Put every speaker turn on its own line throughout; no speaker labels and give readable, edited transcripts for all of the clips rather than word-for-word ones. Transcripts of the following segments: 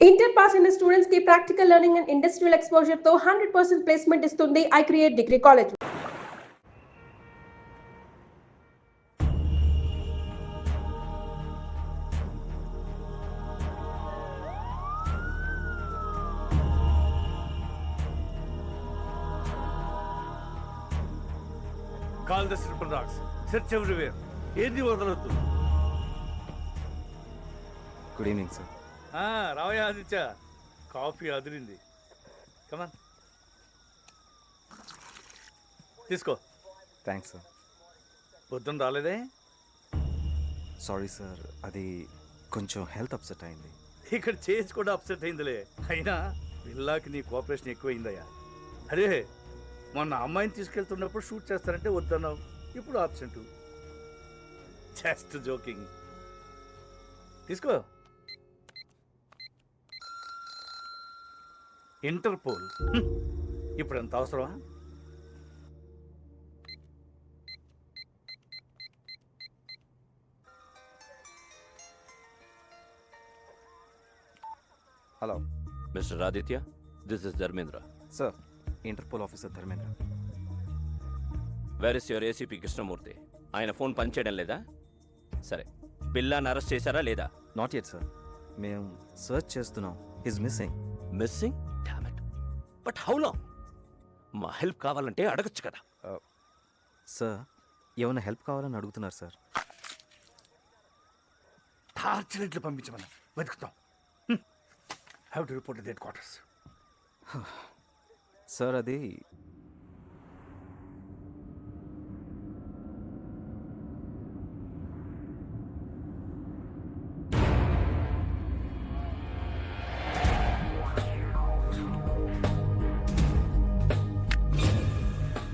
Inter pass అయిన students కి practical learning and industrial exposure తో 100% ప్లేస్మెంట్ ఇస్తుంది I create degree college.
Call the triple rocks. Search everywhere. ఏది వదలొద్దు.
Good evening sir.
రావయ్య Aditya, coffee అదిరింది. కమాన్ తీసుకో.
Thanks sir.
పొద్దున్న రాలేదే?
సారీ సార్, అది కొంచెం హెల్త్ అప్సెట్ అయింది.
ఇక్కడ చేసి కూడా అప్సెట్ అయిందిలే. అయినా విల్లాకి నీ కోఆపరేషన్ ఎక్కువైందయ్యా. అరే మొన్న అమ్మాయిని తీసుకెళ్తున్నప్పుడు షూట్ చేస్తారంటే వద్దన్నావు, ఇప్పుడు ఆబ్సెంట్. Just joking. తీసుకో. ఇంటర్పోల్ ఇప్పుడు ఎంత అవసరమా?
Hello
mister Aditya, this is Dharmendra.
Sir, Interpol officer Dharmendra.
Where is your ACP Krishnamurthy? ఆయన ఫోన్ పనిచేయడం లేదా? సరే, బిల్లాని అరెస్ట్ చేశారా లేదా?
నాట్ యెట్ సార్, మేము సర్చ్ చేస్తున్నాం. His missing.
Missing? Damn it. But how long? మా హెల్ప్ కావాలంటే అడగచ్చు కదా.
సార్, ఏమైనా హెల్ప్ కావాలని అడుగుతున్నారు సార్.
టార్చర్ పంపించమని వెతుకుతాం. Have to report headquarters.
Sir, అది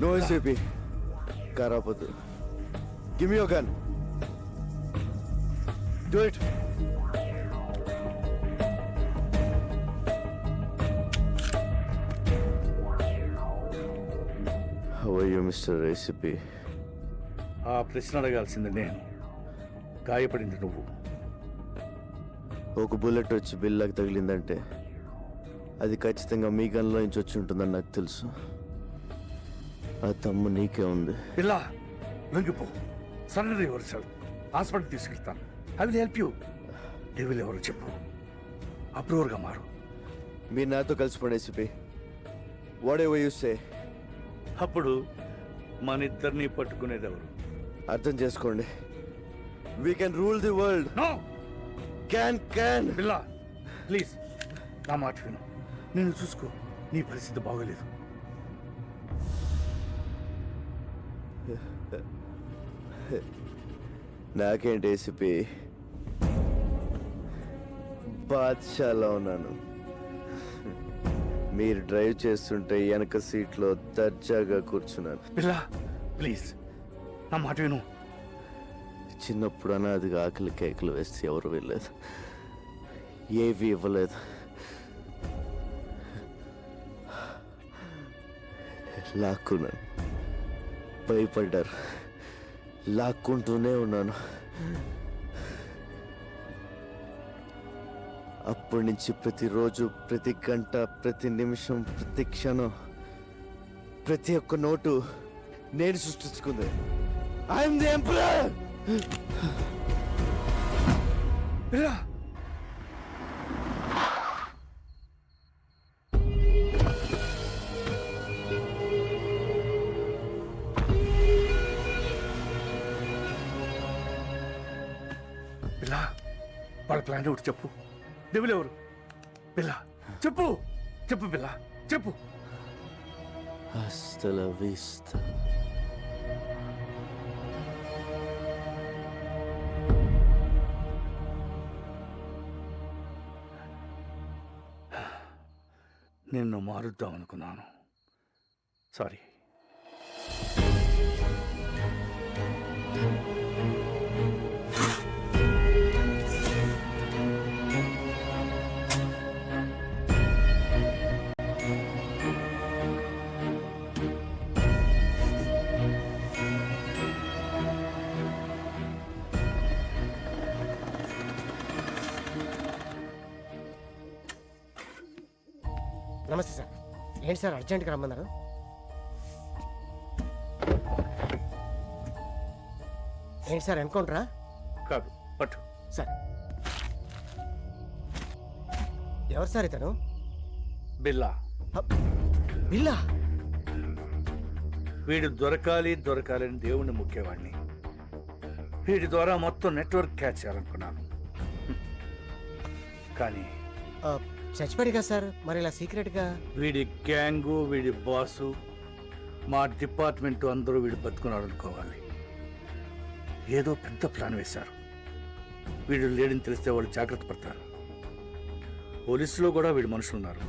No SCP. Karapotu. Give me your gun. Do it. How are you, Mr. ACP?
ఆ ప్రశ్న అడగాల్సింది నేను, గాయపడింది నువ్వు.
ఒక బుల్లెట్ వచ్చి బిల్లాకి తగిలిందంటే అది ఖచ్చితంగా మీ గన్లో నుంచి వచ్చి ఉంటుందని నాకు తెలుసు. ఆ తమ్ము నీకే ఉంది.
పిల్ల లొంగిపో. సరెండర్ ఎవరు సార్? హాస్పిటల్ తీసుకెళ్తాను. I will help you. Devil ఎవరు చెప్పు. అప్రూవర్గా మారు.
మీరు నాతో కలిసిపోండి ACP. Whatever you say.
అప్పుడు మన ఇద్దరిని పట్టుకునేది ఎవరు?
అర్థం చేసుకోండి. We can rule the world.
No.
Can
పిల్ల ప్లీజ్ నా మాట విను. నేను చూసుకో. నీ పరిస్థితి బాగోలేదు.
నాకేంటి ఏసీపీ, బాద్షాలో ఉన్నాను. మీరు డ్రైవ్ చేస్తుంటే వెనక సీట్లో దర్జాగా కూర్చున్నాను.
పిల్ల ప్లీజ్ నా మాట విను.
చిన్నప్పుడు అనాదిగా ఆకలి కేకలు వేస్తే ఎవరు వెళ్ళలేదు, ఏవి ఇవ్వలేదు. లాక్కున్నాను, భయపడ్డారు, లాక్కుంటూనే ఉన్నాను. అప్పటి నుంచి ప్రతిరోజు, ప్రతి గంట, ప్రతి నిమిషం, ప్రతి క్షణం, ప్రతి ఒక్క నోటు నేను సృష్టించుకుంది. I'm the emperor.
పిల్ల పిల్ల వాళ్ళ ప్లాన్ ఒకటి చెప్పు. డెవిల్ ఎవరు? పిల్ల చెప్పు. చెప్పు పిల్ల చెప్పు.
Hasta la vista.
నిన్ను మారుద్దాం అనుకున్నాను. సారీ.
నమస్తే సార్. ఏంటి సార్ అర్జెంట్గా రమ్మన్నారు? ఏంటి సార్ ఎన్కౌంటరా?
కాదు, పట్టు.
సార్ ఎవరు సార్ ఇతను?
బిల్లా.
బిల్లా?
వీడు దొరకాలని దేవుణ్ణి ముఖ్యవాడిని. వీడి ద్వారా మొత్తం నెట్వర్క్ క్యాచ్ చేయాలనుకున్నాను. కానీ
చచ్చిపోయాడు కదా సార్, మరి ఇలా సీక్రెట్గా?
వీడి గ్యాంగు, వీడి బాసు, మా డిపార్ట్మెంట్ అందరూ వీడు బతుకున్నాడు అనుకోవాలి. ఏదో పెద్ద ప్లాన్ వేశారు. వీడు లేడని తెలిస్తే వాళ్ళు జాగ్రత్త పడతారు. పోలీసులో కూడా వీడి మనుషులు ఉన్నారు.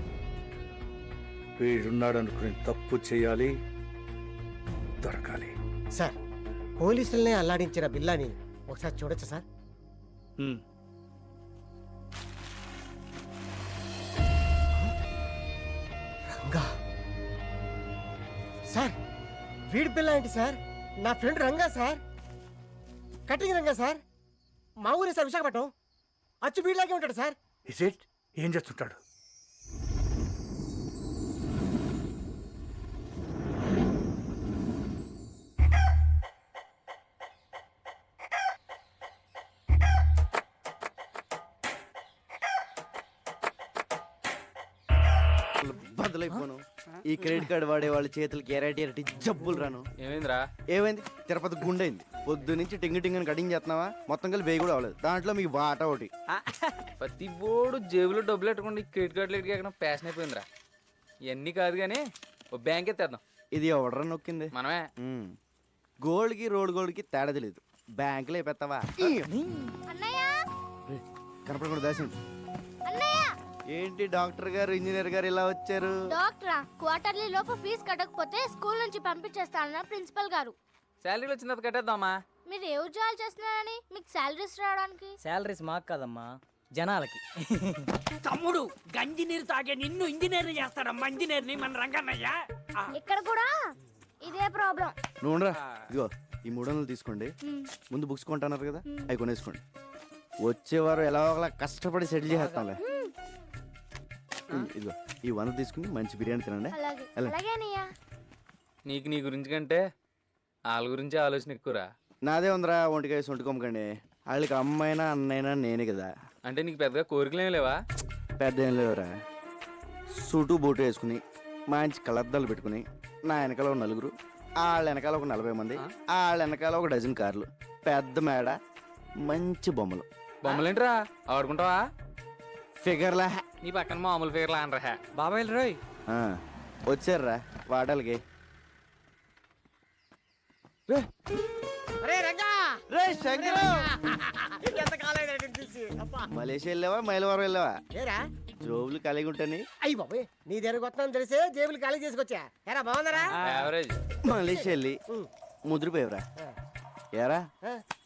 వీడున్నాడు అనుకుని తప్పు చేయాలి, దొరకాలి.
సార్ పోలీసులనే అల్లాడించిన బిల్లాని ఒకసారి చూడొచ్చా సార్?
హ్మ్.
రంగా సార్, వీడి బిల్లా ఏంటి సార్? నా friend Ranga sir, cutting Ranga sir, మా ఊరే సార్ విశాఖపట్నం. అచ్చు వీడిలాగే ఉంటాడు సార్.
Is it? ఏం చేస్తుంటాడు?
బదులైపోను. ఈ క్రెడిట్ కార్డు వాడే వాళ్ళ చేతులకి ఎరటి జబ్బులు రాను.
ఏమైందిరా?
ఏమైంది? తిరుపతి గుండైంది. పొద్దు నుంచి టింగ్ టింగ్ అని కటింగ్ చేస్తున్నావా? మొత్తం కలిపి వేయి కూడా అవ్వలేదు. దాంట్లో మీకు వాటా ఒకటి.
ప్రతి బోర్డు జేబులో డబ్బులు పెట్టుకోండి, క్రెడిట్ కార్డులు ఎక్కడ ప్యాషన్ అయిపోయిందిరా. ఇవన్నీ కాదు కానీ ఓ బ్యాంక్ ఎత్తేద్దాం.
ఇది ఎవడరా నొక్కింది?
మనమే.
గోల్డ్కి రోడ్ గోల్డ్కి తేడా తెలియదు. బ్యాంకులో అయిపోతావా? కనపడకుండా దాసింది. ఏంటి డాక్టర్ గారు, ఇంజనీర్ గారు ఇలా వచ్చారు?
డాక్టరా, క్వార్టర్లీ లోపు ఫీజు కట్టకపోతే స్కూల్ నుంచి పంపించేస్తానన్న ప్రిన్సిపల్ గారు.
శాలరీలు వచ్చిన తర్వాత కట్టేద్దామా?
మీరు ఏ ఉద్యోగాలు చేస్తున్నారని మీకు శాలరీస్ రావడానికి?
శాలరీస్ మాకు కాదమ్మా, జనాలకి.
తమ్ముడు గంజి నీరు తాగే నిన్ను ఇంజనీర్ చేస్తాడమ్మా. ఇంజనీర్ని మన రంగన్నయ్య.
ఇక్కడ కూడా ఇదే ప్రాబ్లం.
నువ్వు ఉండరా. ఇదిగో ఈ 300 తీసుకోండి. ముందు బుక్స్ కొంటున్నారు కదా, అవి కొనేసుకోండి. వచ్చేవారు ఎలా ఒకలా కష్టపడి సెటిల్ చేస్తాంలే. ఇదిగో ఈ 100 తీసుకుని మంచి బిర్యానీ తినండి.
అలాగే
వెళ్ళండి.
అలాగే అన్నయ్య.
నీకు నీ గురించి కంటే వాళ్ళ గురించి ఆలోచన ఎక్కువరా.
నాదే ఉందిరా, ఒంటికాయ సొంటుకోమకండి. వాళ్ళకి అమ్మైనా అన్నైనా నేనే కదా.
అంటే నీకు పెద్దగా కోరికలేం లేవా?
పెద్ద ఏం లేవురా. సూటు బూటు వేసుకుని మంచి కలర్దాలు పెట్టుకుని నా వెనకాల ఒక 4, వాళ్ళ వెనకాల ఒక 40 మంది, వాళ్ళ వెనకాల ఒక డజన్ కార్లు, పెద్ద మేడ, మంచి బొమ్మలు.
బొమ్మలేంట్రా ఆడుకుంటావా?
ఫిగర్లా.
నీ పక్కన మామూలు ఫిగర్లా అనరా.
బాబాయ్ రోయ్,
వచ్చారా వాడాలకి. మలేషియా వెళ్ళావా, మైలవరం వెళ్ళావా?
ఏరా
జోబులు కలిగి ఉంటాని.
అయ్యి బాబోయ్, నీ దగ్గరకు వస్తాను తెలిసే జేబులు ఖాళీ చేసుకొచ్చా. ఎరా బాగుందరా?
యావరేజ్.
మలేషియా వెళ్ళి ముద్రపోయావురా. ఏరా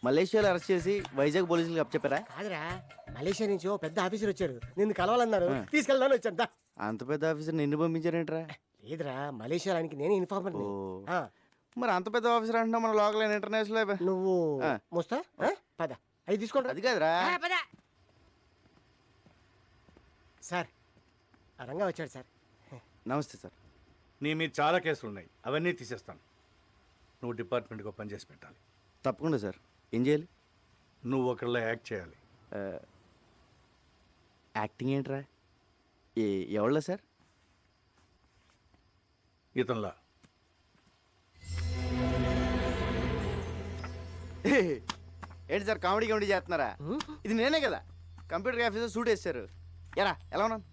మలేషియాలో అరెస్ట్ చేసి వైజాగ్ పోలీసులకు అప్పచెప్పారా?
కాదురా, మలేషియా నుంచి ఓ పెద్ద ఆఫీసర్ వచ్చారు, నిన్ను కలవాలన్నారు, తీసుకెళ్దాను వచ్చాను. దా.
అంత పెద్ద ఆఫీసర్ నిన్ను పంపించారేంట్రా?
లేదురా, మలేషియా ఆయనకి నేనే ఇన్ఫార్మర్.
ఓ. మరి అంత పెద్ద ఆఫీసర్ అంటున్నా మన లోకల్ ఇంటర్నేషనల్.
నువ్వు మోస్తా పద, అవి తీసుకోండి.
అది కాదురా.
సార్ ఆ రంగా వచ్చాడు సార్.
నమస్తే సార్.
నీ మీద చాలా కేసులు ఉన్నాయి, అవన్నీ తీసేస్తాను. నువ్వు డిపార్ట్మెంట్కి పని చేసి పెట్టాలి.
తప్పకుండా సార్. ఏం చేయాలి?
నువ్వు ఒకళ్ళ యాక్ట్ చేయాలి.
యాక్టింగ్ ఏంట్రా? ఎవళ్ళ సార్?
ఇతనిలా.
ఏంటి సార్ కామెడీ కామెడీ చేస్తున్నారా? ఇది నేనే కదా కంప్యూటర్ ఆఫీసర్ సూట్ వేస్తారు. ఎరా ఎలా ఉన్నాను?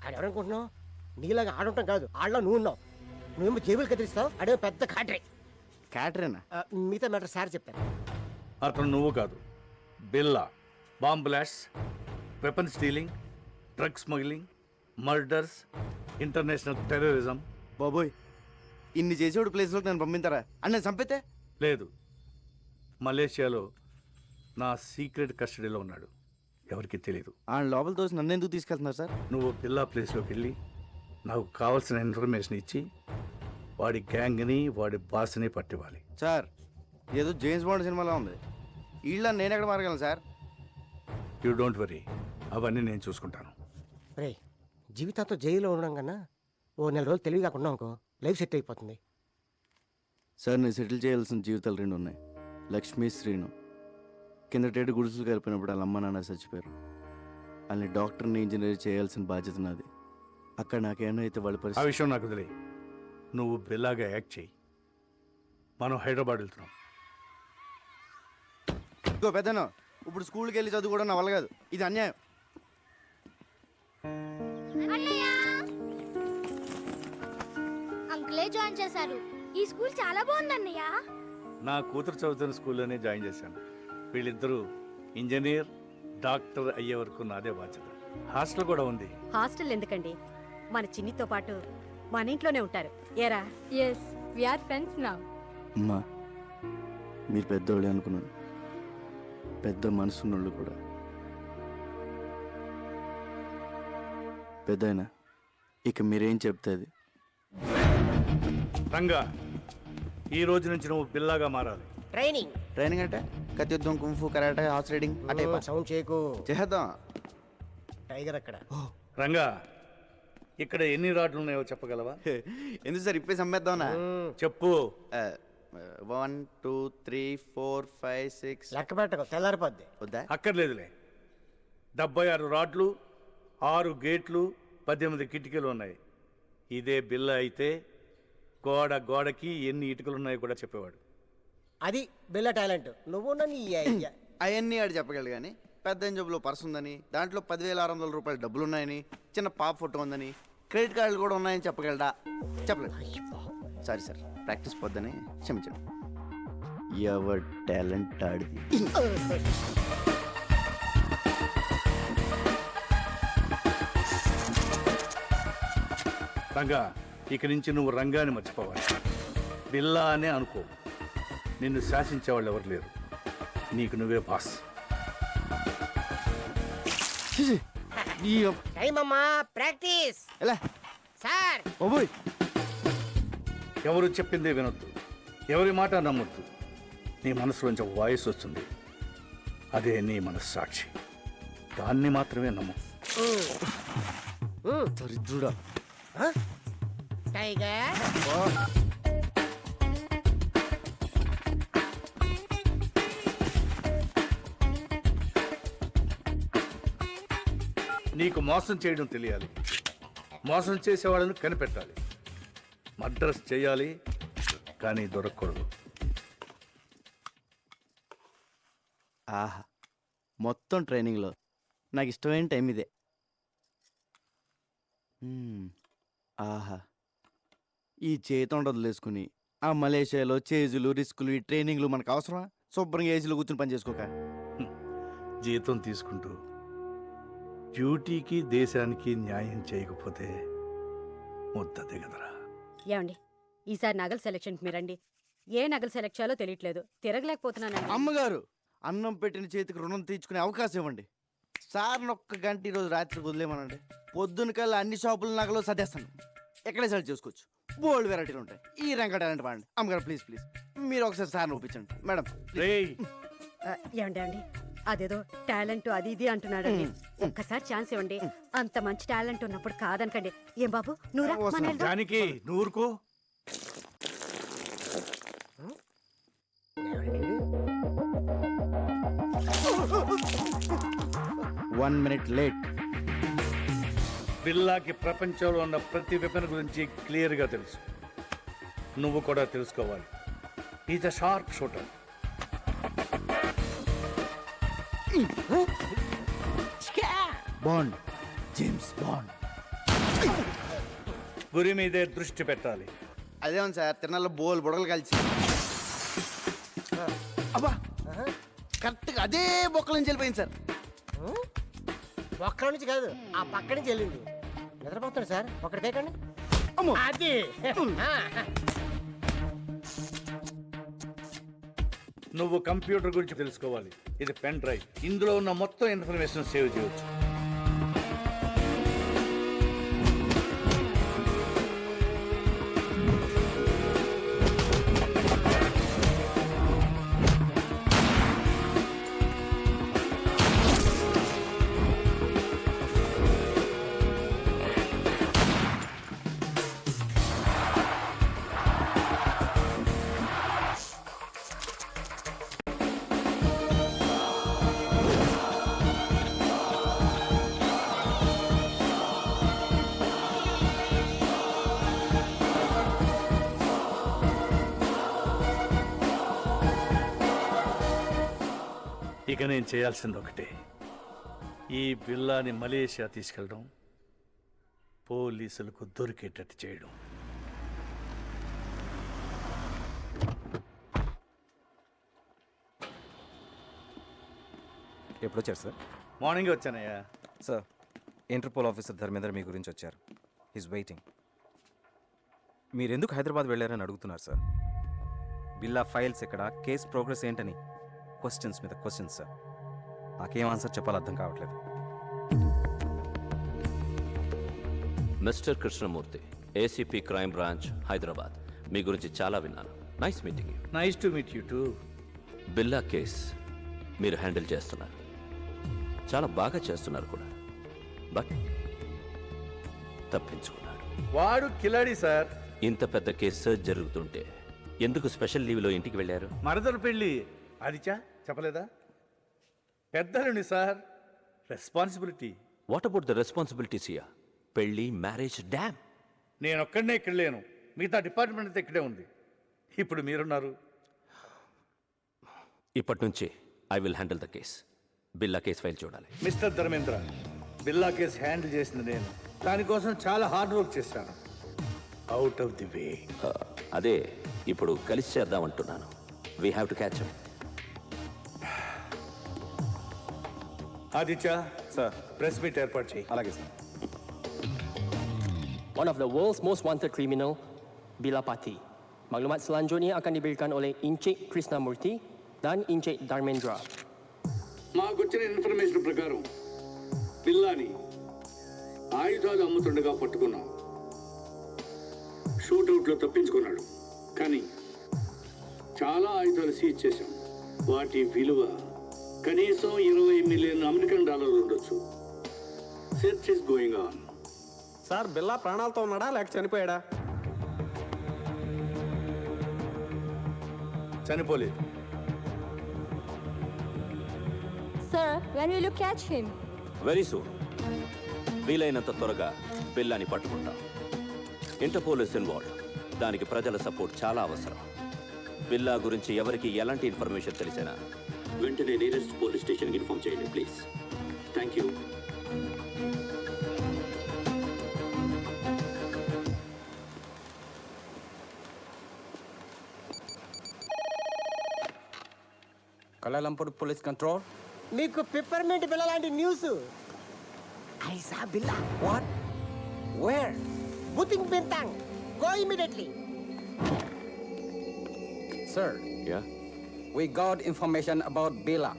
ఆడెవరనుకుంటున్నావు? నీలాగా ఆడుంటాం కాదు, ఆడలో నువ్వు ఉన్నావు. నువ్వేమో జేబులు కత్తిరిస్తావు, అడే పెద్ద కాటరే.
క్యాటరేనా?
మిగతా మ్యాటర్ సార్ చెప్తాను.
అతను నువ్వు కాదు, బిల్లా. Bomb blast, weapon stealing, drug smuggling, murders, international terrorism.
బాబోయ్, ఇన్ని చేసేవాడు ప్లేస్లోకి నన్ను పంపిస్తారా? అని నేను చంపితే?
లేదు, మలేషియాలో నా సీక్రెట్ కస్టడీలో ఉన్నాడు, ఎవరికి తెలియదు.
ఆ లోపల తోసి నన్ను ఎందుకు తీసుకెళ్తున్నారు సార్?
నువ్వు బిల్లా ప్లేస్లోకి వెళ్ళి నాకు కావాల్సిన ఇన్ఫర్మేషన్ ఇచ్చి వాడి గ్యాంగ్ని, వాడి బాస్ని పట్టివ్వాలి.
సార్ ఏదో జేమ్స్ బాండ్ సినిమాలో ఉంది. వీళ్ళ నేను ఎక్కడ మారగలను సార్?
యూ డోంట్ వరీ, అవన్నీ నేను చూసుకుంటాను.
రే, జీవితాంతో జైల్లో ఉండడం కన్నా ఓ నెల రోజులు తెలివి కాకుండా అనుకో లైఫ్ సెట్ అయిపోతుంది.
సార్ నేను సెటిల్ చేయాల్సిన జీవితాలు 2 ఉన్నాయి. లక్ష్మి, శ్రీను. కిందటేడు గుడిసెలు కలిపినప్పుడు వాళ్ళ అమ్మ నాన్న చచ్చిపోయారు. వాళ్ళని డాక్టర్ని, ఇంజనీర్ చేయాల్సిన బాధ్యత నాది. అక్కడ నాకేమో అయితే వాళ్ళ
ఆ
పరిస్థితి.
విషయం నాకు వదిలే. నువ్వు బిల్లాగా యాక్ట్ చేయి. మనం హైదరాబాద్ వెళ్తున్నాం.
ఇంకో పెద్దను ఇప్పుడు స్కూల్కి వెళ్ళి చదువుకోవడం నా వల్ల కాదు. ఇది అన్యాయం.
అంకులే జాయిన్ చేశారు. ఈ స్కూల్ చాలా బాగుంది అన్నయ్య.
నా కూతురు చదువుతున్న స్కూల్లోనే జాయిన్ చేశాను. వీళ్ళిద్దరూ ఇంజనీర్, డాక్టర్ అయ్యే వరకు నాదే బాధ్యత. హాస్టల్ కూడా ఉంది.
హాస్టల్ ఎందుకండి, మన చిన్నితో పాటు మన ఇంట్లోనే ఉంటారు. ఏరా?
Yes we are friends now.
అమ్మా మీరు పెద్దోళ్ళే అనుకున్నాను. పెద్ద మనసున్నోళ్ళు కూడా. పెద్దయినా ఇక మీరేం చెప్తే అది.
రంగా, ఈ రోజు నుంచి నువ్వు బిల్లాగా మారాలి.
ట్రైనింగ్
ట్రైనింగ్ అంటే కత్తియుద్ధం, కుంఫు, కరాటే, హార్స్ రైడింగ్ అంటే
సౌండ్ చేయకు.
చేద్దాం.
టైగర్ అక్కడ.
రంగా, ఇక్కడ ఎన్ని రాడ్లు ఉన్నాయో చెప్పగలవా?
ఎందుకు సార్ ఇప్పేసి అమ్మేద్దామనా?
చెప్పు.
1 2 3 4 5 6.
లెక్క పెట్టకు, తెల్లారిపోద్ది.
వద్దా?
అక్కర్లేదులే. 76 రాడ్లు, 6 గేట్లు, 18 కిటికీలు ఉన్నాయి. ఇదే బిల్ల అయితే గోడకి ఎన్ని ఇటుకలు ఉన్నాయో కూడా చెప్పేవాడు.
అది బిల్ల టాలెంట్. నువ్వు నీ ఐడియా.
అవన్నీ ఆడు చెప్పగలడు కానీ పెద్ద జబ్బులో పర్స్ ఉందని, దాంట్లో 10,600 రూపాయలు డబ్బులు ఉన్నాయని, చిన్న పాప ఫోటో ఉందని, క్రెడిట్ కార్డులు కూడా ఉన్నాయని చెప్పగలడా? చెప్పలేదు. సారీ సార్, ప్రాక్టీస్ పొద్దని క్షమించండి. ఎవరి టాలెంట్ ఆడిది.
రంగా, ఇక నుంచి నువ్వు రంగాన్ని మర్చిపోవాలి. బిల్లా అనే అనుకో. నిన్ను శాసించేవాళ్ళు ఎవరు లేరు. నీకు నువ్వే బాస్.
టైం అమ్మా, ప్రాక్టీస్.
ఎలా
సార్
ఓబోయ్,
ఎవరు చెప్పిందే వినొద్దు. ఎవరి మాట నమ్మొద్దు. నీ మనసులోంచి వాయిస్ వస్తుంది. అదే నీ మనస్సాక్షి. దాన్ని మాత్రమే నమ్ము.
దరిద్రుడా.
టైగర్
నీకు మోసం చేయడం తెలియాలి. మోసం చేసేవాళ్ళని కనిపెట్టాలి. మర్డర్స్ చేయాలి, కానీ దొరకకూడదు.
ఆహా, మొత్తం ట్రైనింగ్లో నాకు ఇష్టమైన టైం ఇదే. ఆహా, ఈ చేతి వదిలేసుకుని ఆ మలేషియాలో చేజులు, రిస్కులు, ఈ ట్రైనింగ్లు మనకు అవసరమా? శుభ్రంగా ఏసీలో కూర్చుని పని చేసుకోక.
జీతం తీసుకుంటూ డ్యూటీకి, దేశానికి న్యాయం చేయకపోతే ముద్ద దిగదరా.
ఏమండి, ఈసారి నగల సెలక్షన్కి మీరండి. ఏ నగలు సెలెక్ట్ చేయాలో తెలియట్లేదు. తిరగలేకపోతున్నానండి.
అమ్మగారు, అన్నం పెట్టిన చేతికి రుణం తీర్చుకునే అవకాశం ఇవ్వండి. సార్ని ఒక్క గంట ఈరోజు రాత్రికి వదిలేమనండి. పొద్దున కల్లా అన్ని షాపుల నగలు సర్దేస్తాను. ఎక్కడే సెలెక్ట్ చేసుకోవచ్చు. బోల్డ్ వెరైటీలు ఉంటాయి. ఈ రంగ టాలెంట్ వాడండి. అమ్మగారు ప్లీజ్ ప్లీజ్ మీరు ఒకసారి సార్ని ఒప్పించండి మేడం.
రేయ్,
ఏమండి, అదేదో టాలెంట్ అది ఇది అంటున్నాడండి. ఒక్కసారి ఛాన్స్ ఇవ్వండి. అంత మంచి టాలెంట్ ఉన్నప్పుడు కాదనకండి. ఏం బాబు, నువ్వురా, మన వెళ్దాం.
దానికి నూరుకో.
1 minute లేట్.
బిల్లాకి ప్రపంచంలో ఉన్న ప్రతి వెపన్ గురించి క్లియర్గా తెలుసు. నువ్వు కూడా తెలుసుకోవాలి. Is a sharp shooter.
Bond, James bond.
గురి మీదే దృష్టి పెట్టాలి.
అదేమో సార్, తిరణాల్లో బోల్ బుడగలు కలిసి. అబ్బా, కరెక్ట్గా అదే బొక్కల నుంచి వెళ్ళిపోయింది సార్.
ఒక్కడి నుంచి కాదు, ఆ పక్క నుంచి వెళ్ళింది. నిద్రపోతాడు సార్, ఒకటి కేకండి. అది
నువ్వు కంప్యూటర్ గురించి తెలుసుకోవాలి. ఇది పెన్ డ్రైవ్. ఇందులో ఉన్న మొత్తం ఇన్ఫర్మేషన్ సేవ్ చేయవచ్చు. ఇక నేను చేయాల్సింది ఒకటే, ఈ బిల్లాని మలేషియా తీసుకెళ్ళడం, పోలీసులకు దొరికేటట్టు చేయడం.
ఎప్పుడు వచ్చారు సార్?
మార్నింగ్ వచ్చానయ్యా.
సార్, ఇంటర్పోల్ ఆఫీసర్ ధర్మేంద్ర మీ గురించి వచ్చారు. Is waiting. మీరు ఎందుకు హైదరాబాద్ వెళ్ళారని అడుగుతున్నారు సార్. బిల్లా ఫైల్స్ ఎక్కడ, కేస్ ప్రోగ్రెస్ ఏంటని క్వశ్చన్స్ మీద క్వశ్చన్స్ సార్. నాకేం ఆన్సర్ చెప్పాలో అర్థం కావట్లేదు.
Mister Krishnamurthy, ACP crime branch, Hyderabad. మీ గురించి చాలా విన్నాను. Nice meeting you.
Nice to meet you too.
Billa case మీరు హ్యాండిల్ చేస్తున్నారు, చాలా బాగా చేస్తున్నారు కూడా. బట్ తప్పించుకున్నాడు.
వాడు కిలాడి సార్.
ఇంత పెద్ద కేసు సర్చ్ జరుగుతుంటే ఎందుకు స్పెషల్ లీవ్లో ఇంటికి వెళ్ళారు?
మరదలు పెళ్ళి అదిచా చెప్పలేదా? పెద్దలుని sir, responsibility.
What about the responsibilities ఇయా? పెళ్ళి, మ్యారేజ్, డ్యామ్.
నేను ఒక్కడనే ఇక్కడ లేను, మిగతా డిపార్ట్మెంట్ అంతా ఇక్కడే ఉంది. ఇప్పుడు మీరున్నారు.
ఇప్పటి నుంచి I will handle the case. Billa case file చూడాలి.
మిస్టర్ ధర్మేంద్ర, బిల్లా కేసు హ్యాండిల్ చేసింది నేను. దానికోసం చాలా హార్డ్ వర్క్ చేశాను. Out of the way.
అదే ఇప్పుడు కలిసి చేద్దాం అంటున్నాను. We have to catch up.
Aditya
sir.
Press meet ఏర్పాటు చేయి.
అలాగే sir.
One of the world's most wanted criminal, Bila Pati. Maklumat selanjutnya akan diberikan oleh Encik Krishnamurti dan Encik Dharmendra.
మాకొచ్చిన information ప్రకారం పిల్లాని ఆయుధాలు అమ్ముతుండగా పట్టుకున్నాం. షూట్అవుట్లో తప్పించుకున్నాడు, కానీ చాలా ఆయుధాలు సీజ్ చేశాం. వాటి విలువ కనీసం 20 మిలియన్ అమెరికన్ డాలర్లు ఉండొచ్చు. Search is going on.
Sir బిల్లా ప్రాణాలతో ఉన్నాడా లేక చనిపోయాడా?
చనిపోలేదు.
Sir, when will you catch him?
Very soon. వీలైనంత త్వరగా బిల్లాని పట్టుకుంటాం. Interpole is involved. దానికి ప్రజల సపోర్ట్ చాలా అవసరం. బిల్లా గురించి ఎవరికి ఎలాంటి ఇన్ఫర్మేషన్ తెలిసినా వెంటనే నియరెస్ట్ పోలీస్ స్టేషన్కి ఇన్ఫార్మ్ చేయండి please. Thank you.
Kuala Lumpur Police Control.
మీకు పిప్పర్మెంట్ బిల్ల లాంటి news.
I saw Billa. What? Where?
బుతింగ్ Bintang. Go immediately.
Sir,
yeah,
we got information about Billa.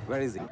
Where is he?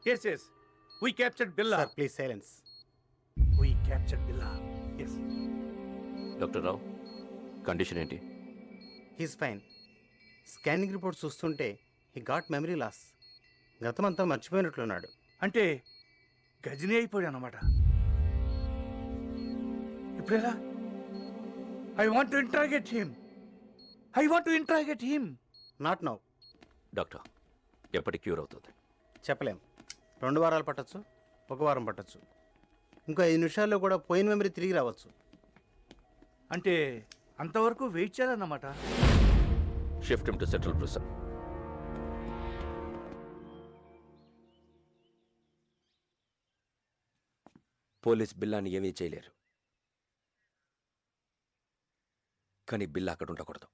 Yes. We captured Billa.
Sir please silence.
We captured Billa. Yes.
Doctor Rao, condition ఏంటి?
He's fine. Scanning report చూస్తుంటే he got memory loss. గతమంతా మర్చిపోయినట్లున్నాడు.
అంటే గజనీ అయిపోయాడు అన్నమాట. ఇప్పుడు ఎలా? I want to interrogate him.
Not now.
Doctor, ఎప్పటి క్యూర్ అవుతుంది?
చెప్పలేం. 2 వారాలు పట్టచ్చు, 1 వారం పట్టచ్చు, ఇంకో 5 నిమిషాల్లో కూడా పోయిన మెమరీ తిరిగి రావచ్చు.
అంటే అంతవరకు వెయిట్ చేయాలన్నమాట.
Shift him to central prison. Police బిల్లాని ఏమీ చేయలేరు, కానీ బిల్లా అక్కడ ఉండకూడదు.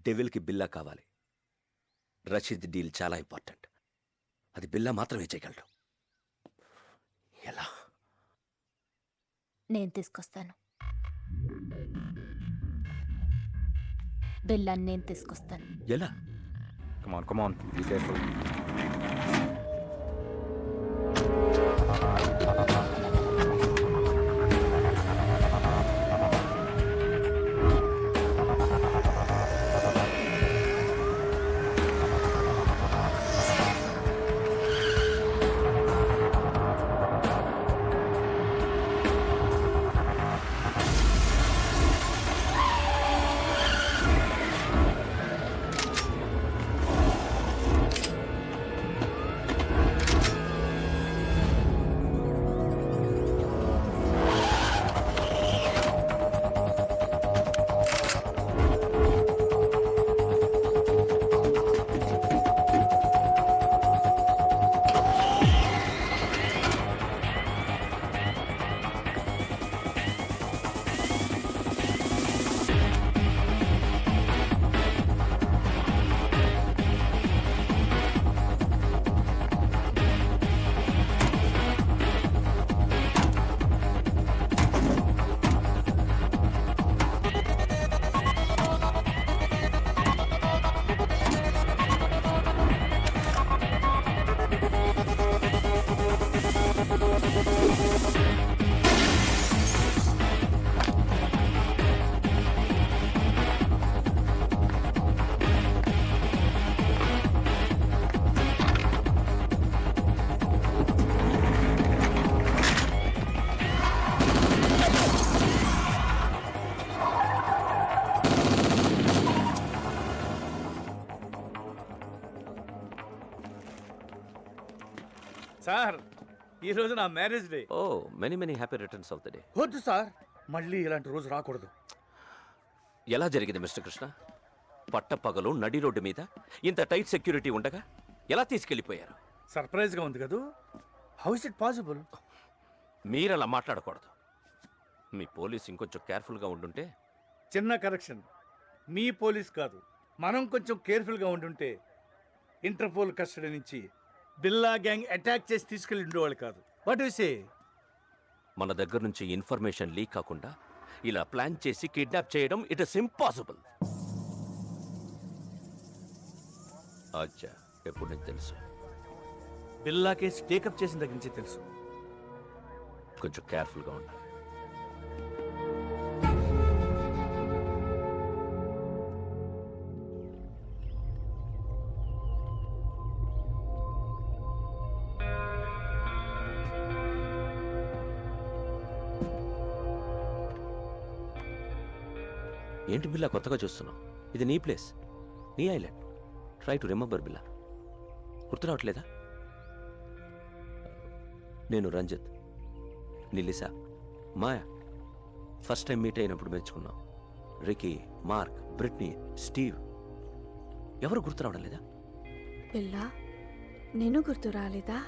డెవిల్కి బిల్లా కావాలి. రషీద్ డీల్ చాలా ఇంపార్టెంట్. అది బిల్లా మాత్రమే చేయగలడు. ఎలా?
నేను తీసుకొస్తాను. బిల్లాన్ని నేను తీసుకొస్తాను.
ఎలా?
Come on, be careful.
Sir, ఈరోజు నా marriage day.
Oh, many happy returns of the day.
వద్దు సార్, మళ్ళీ ఇలాంటి రోజు రాకూడదు.
ఎలా జరిగింది మిస్టర్ కృష్ణ? పట్టపగలు నడి రోడ్డు మీద ఇంత టైట్ సెక్యూరిటీ ఉండగా ఎలా తీసుకెళ్లిపోయారు?
సర్ప్రైజ్గా ఉంది కదూ. How is it possible?
మీరలా మాట్లాడకూడదు. మీ పోలీస్ ఇంకొంచెం కేర్ఫుల్గా ఉండుంటే.
చిన్న కరెక్షన్, మీ పోలీస్ కాదు, మనం కొంచెం కేర్ఫుల్గా ఉండుంటే ఇంటర్పోల్ కస్టడీ నుంచి బిల్లా గ్యాంగ్ అటాక్ చేసి తీసుకెళ్ళి ఉండేవాళ్ళు కాదు. What you say?
మన దగ్గర నుంచి ఇన్ఫర్మేషన్ లీక్ కాకుండా ఇలా ప్లాన్ చేసి కిడ్నాప్ చేయడం ఇట్ ఇస్ ఇంపాసిబుల్. అచ్చా, ఎప్పుడు నీకు తెలుసు?
బిల్లా కేసు టేకప్ చేసిన దగ్గర నుంచి తెలుసు.
కొంచెం కేర్ఫుల్గా ఉండాలి. ఏంటి బిల్లా కొత్తగా చూస్తున్నావు? ఇది నీ ప్లేస్, నీ ఐలాండ్. ట్రై టు రిమెంబర్ బిల్లా. గుర్తు రావట్లేదా? నేను రంజిత్, నిలిసా, మాయా ఫస్ట్ టైం మీట్ అయినప్పుడు మెచ్చుకున్నాం. Ricky, Mark, Britney, Steve. ఎవరు గుర్తు రావడం లేదా?
బిల్లా, నేను గుర్తు రాలేదా?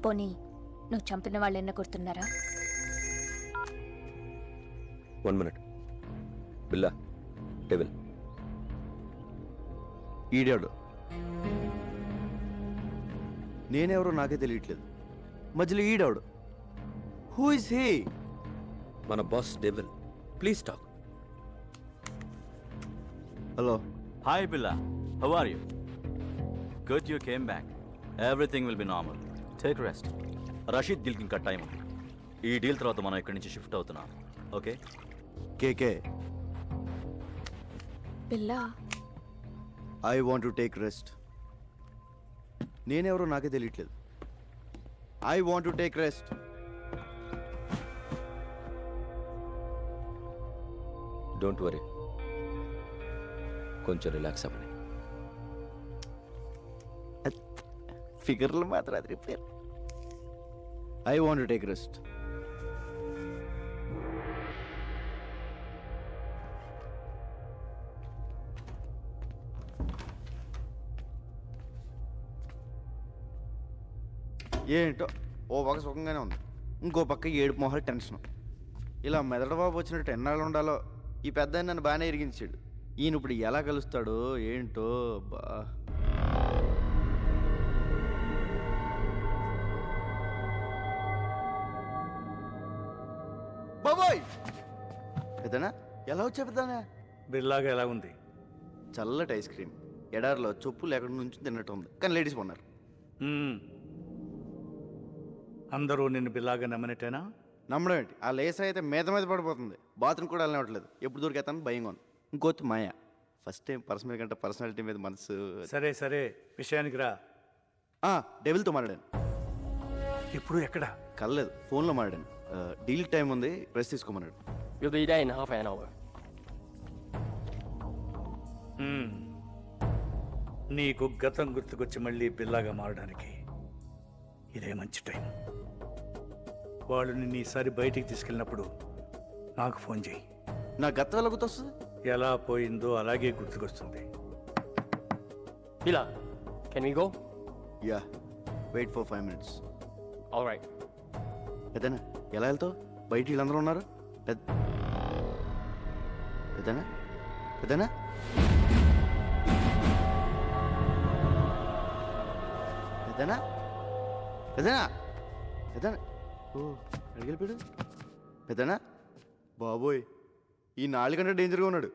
పోనీ నువ్వు చంపిన వాళ్ళు ఎన్న గుర్తున్నారా?
1 minute. బిల్లా, డెవిల్.
ఈడాడు. నేనెవరో నాకే తెలియట్లేదు. మధ్యలో ఈడాడు. Who is he?
మన boss devil. Please talk.
Hello.
Hi Billa, how are you? Good you came back. Everything will be normal. Take rest. Rasheed డీల్కి ఇంకా టైం ఉంది. ఈ డీల్ తర్వాత మనం ఇక్కడి నుంచి షిఫ్ట్ అవుతున్నాం. Okay?
KK.
Billa,
I want to take rest. నేనెవరో నాకే తెలియట్లేదు. I want to take rest.
Don't worry, కొంచెం రిలాక్స్ అవ్వండి.
ఫిగర్లు మాత్రం అది repair. I want to take rest. ఏంటో ఓ పక్క సుఖంగానే ఉంది, ఇంకో పక్క ఏడుపు మొహాలు టెన్షన్. ఇలా మెదడు బాబు వచ్చినట్టు ఎన్నాళ్ళు ఉండాలో. ఈ పెద్ద ఆయన నన్ను బాగానే ఇరిగించాడు. ఈయన ఇప్పుడు ఎలా కలుస్తాడో ఏంటో. బా పెద్దనా ఎలా వచ్చా పెద్దనా?
బిల్లాగా ఎలా ఉంది?
చల్లటి ఐస్ క్రీమ్ ఎడారిలో చొప్పు లేకుండా నుంచి తిన్నట్టు ఉంది, కానీ లేడీస్ ఉన్నారు.
మ్మ్. అందరూ నిన్ను బిల్లాగా నమ్మనట్టేనా?
నమ్మడం ఏంటి, ఆ లేసర్ అయితే మీద పడిపోతుంది. బాత్రూమ్ కూడా వెళ్ళనివ్వట్లేదు, ఎప్పుడు దొరికేతాను భయంగా ఉంది. ఇంకోటి మాయ, ఫస్ట్ టైం పర్సనల్ కంటే పర్సనాలిటీ మీద మనసు.
సరే సరే, విషయానికి రా.
డెవిల్తో మాట్లాడాను.
ఇప్పుడు ఎక్కడ?
కలలేదు, ఫోన్లో మాట్లాడాను. డీల్ టైం ఉంది, ప్రెస్ తీసుకోమన్నాడు.
We'll be there in half an hour.
మ్మ్. నీకు గతం గుర్తుకొచ్చి మళ్ళీ బిల్లాగా మారడానికి ఇదే మంచి టైం. వాళ్ళు నిన్ను ఈసారి బయటికి తీసుకెళ్ళినప్పుడు నాకు ఫోన్ చేయి.
నా గతం ఎలా గుర్తొస్తుంది?
ఎలా పోయిందో అలాగే గుర్తుకొస్తుంది.
Bila, can we go?
Yeah, wait for 5 minutes.
All right.
పెద్దనా ఎలా వెళ్తావు? బయట వీళ్ళందరూ ఉన్నారు. పెద్దనా పెద్దనా పెద్దనా పెద్దనా పెద్దనా ఓ అడిగిపోయాడు. పెద్దనా బాబోయ్, ఈ 4 కంటే డేంజర్గా ఉన్నాడు.